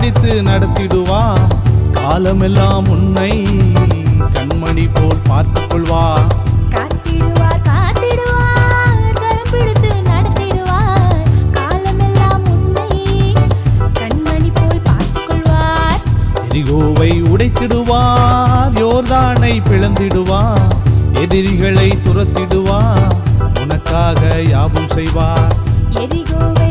பிடித்து நடத்திடுவார். காலமெல்லாம் உன்னை கண்மணி போல் பார்த்துக் கொள்வார். காத்திடுவார் காத்திடுவார் கரம் பிடித்து நடத்திடுவார். காலமெல்லாம் உன்னை கண்மணி போல் பார்த்துக் கொள்வார். எரிகோவை உடைத்திடுவார், யோர்தானை பிளந்திடுவார். எதிரிகளை துரத்திடுவார், உனக்காக யாவும் செய்வார். எரிகோவை